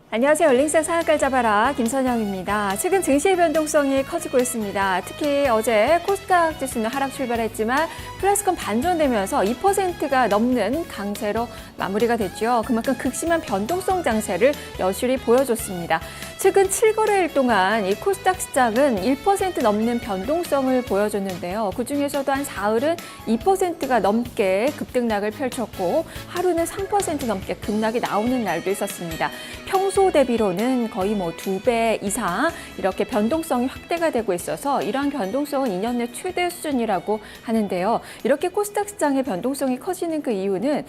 안녕하세요. 얼링상 상한가를 잡아라 김선영입니다. 최근 증시의 변동성이 커지고 있습니다. 특히 어제 코스닥 지수는 하락 출발했지만 플러스권 반전되면서 2%가 넘는 강세로 마무리가 됐죠. 그만큼 극심한 변동성 장세를 여실히 보여줬습니다. 최근 7거래일 동안 이 코스닥 시장은 1% 넘는 변동성을 보여줬는데요. 그중에서도 한 사흘은 2%가 넘게 급등락을 펼쳤고 하루는 3% 넘게 급락이 나오는 날도 있었습니다. 평소 대비로는 거의 2배 이상 이렇게 변동성이 확대가 되고 있어서 이러한 변동성은 2년 내 최대 수준이라고 하는데요. 이렇게 코스닥 시장의 변동성이 커지는 그 이유는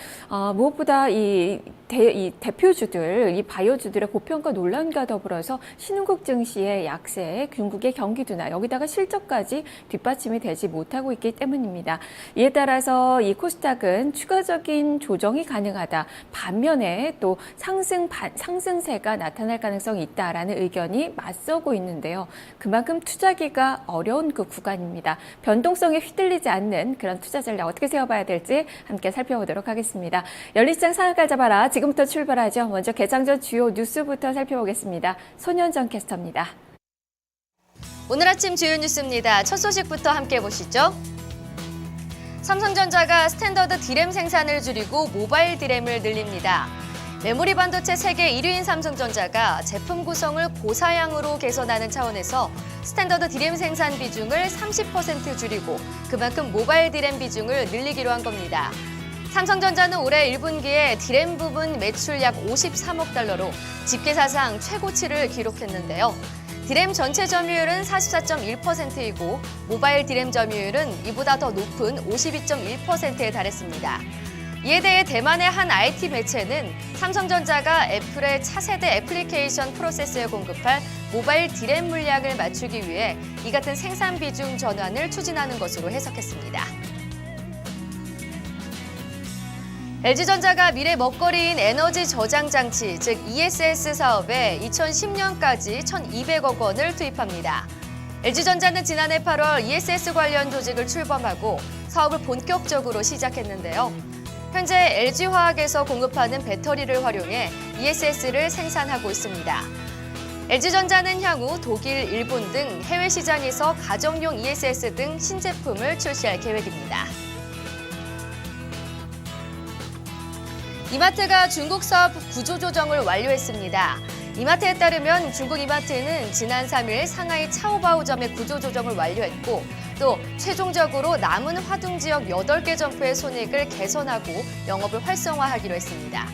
무엇보다 이 대표주들, 이 바이오주들의 고평가 논란과 더불어서 신흥국 증시의 약세, 중국의 경기도나 여기다가 실적까지 뒷받침이 되지 못하고 있기 때문입니다. 이에 따라서 이 코스닥은 추가적인 조정이 가능하다. 반면에 또 상승세가 나타날 가능성이 있다라는 의견이 맞서고 있는데요. 그만큼 투자하기가 어려운 그 구간입니다. 변동성에 휘둘리지 않는 그런 투자 전략 어떻게 세워봐야 될지 함께 살펴보도록 하겠습니다. 열린시장 상한가 잡아라. 지금부터 출발하죠. 먼저 개장 전 주요 뉴스부터 살펴보겠습니다. 손현정 캐스터입니다. 오늘 아침 주요 뉴스입니다. 첫 소식부터 함께 보시죠. 삼성전자가 스탠더드 D램 생산을 줄이고 모바일 D램을 늘립니다. 메모리 반도체 세계 1위인 삼성전자가 제품 구성을 고사양으로 개선하는 차원에서 스탠더드 D램 생산 비중을 30% 줄이고 그만큼 모바일 D램 비중을 늘리기로 한 겁니다. 삼성전자는 올해 1분기에 D램 부분 매출 약 53억 달러로 집계사상 최고치를 기록했는데요. D램 전체 점유율은 44.1%이고 모바일 D램 점유율은 이보다 더 높은 52.1%에 달했습니다. 이에 대해 대만의 한 IT 매체는 삼성전자가 애플의 차세대 애플리케이션 프로세서에 공급할 모바일 D램 물량을 맞추기 위해 이 같은 생산 비중 전환을 추진하는 것으로 해석했습니다. LG전자가 미래 먹거리인 에너지 저장 장치, 즉 ESS 사업에 2010년까지 1,200억 원을 투입합니다. LG전자는 지난해 8월 ESS 관련 조직을 출범하고 사업을 본격적으로 시작했는데요. 현재 LG화학에서 공급하는 배터리를 활용해 ESS를 생산하고 있습니다. LG전자는 향후 독일, 일본 등 해외 시장에서 가정용 ESS 등 신제품을 출시할 계획입니다. 이마트가 중국 사업 구조조정을 완료했습니다. 이마트에 따르면 중국 이마트는 지난 3일 상하이 차오바오점의 구조조정을 완료했고 또 최종적으로 남은 화둥 지역 8개 점포의 손익을 개선하고 영업을 활성화하기로 했습니다.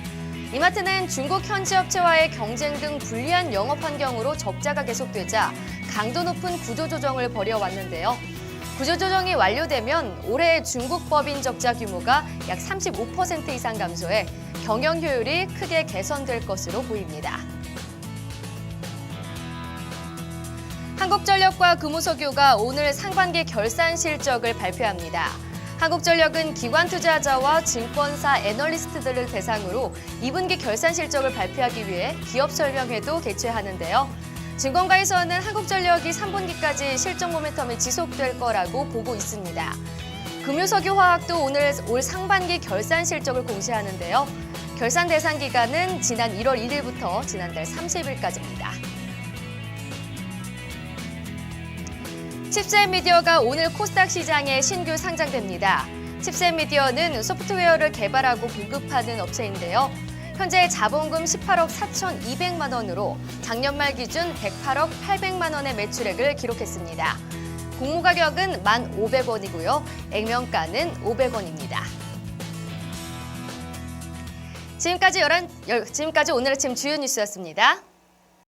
이마트는 중국 현지 업체와의 경쟁 등 불리한 영업 환경으로 적자가 계속되자 강도 높은 구조조정을 벌여왔는데요. 구조조정이 완료되면 올해 중국 법인 적자 규모가 약 35% 이상 감소해 경영 효율이 크게 개선될 것으로 보입니다. 한국전력과 금호석유가 오늘 상반기 결산 실적을 발표합니다. 한국전력은 기관 투자자와 증권사 애널리스트들을 대상으로 2분기 결산 실적을 발표하기 위해 기업 설명회도 개최하는데요. 증권가에서는 한국전력이 3분기까지 실적 모멘텀이 지속될 거라고 보고 있습니다. 금효석유화학도 오늘 올 상반기 결산 실적을 공시하는데요. 결산 대상 기간은 지난 1월 1일부터 지난달 30일까지입니다. 칩셋미디어가 오늘 코스닥 시장에 신규 상장됩니다. 칩셋미디어는 소프트웨어를 개발하고 공급하는 업체인데요. 현재 자본금 18억 4,200만 원으로 작년 말 기준 108억 800만 원의 매출액을 기록했습니다. 공모 가격은 1,500원이고요. 액면가는 500원입니다. 지금까지 오늘 아침 주요 뉴스였습니다.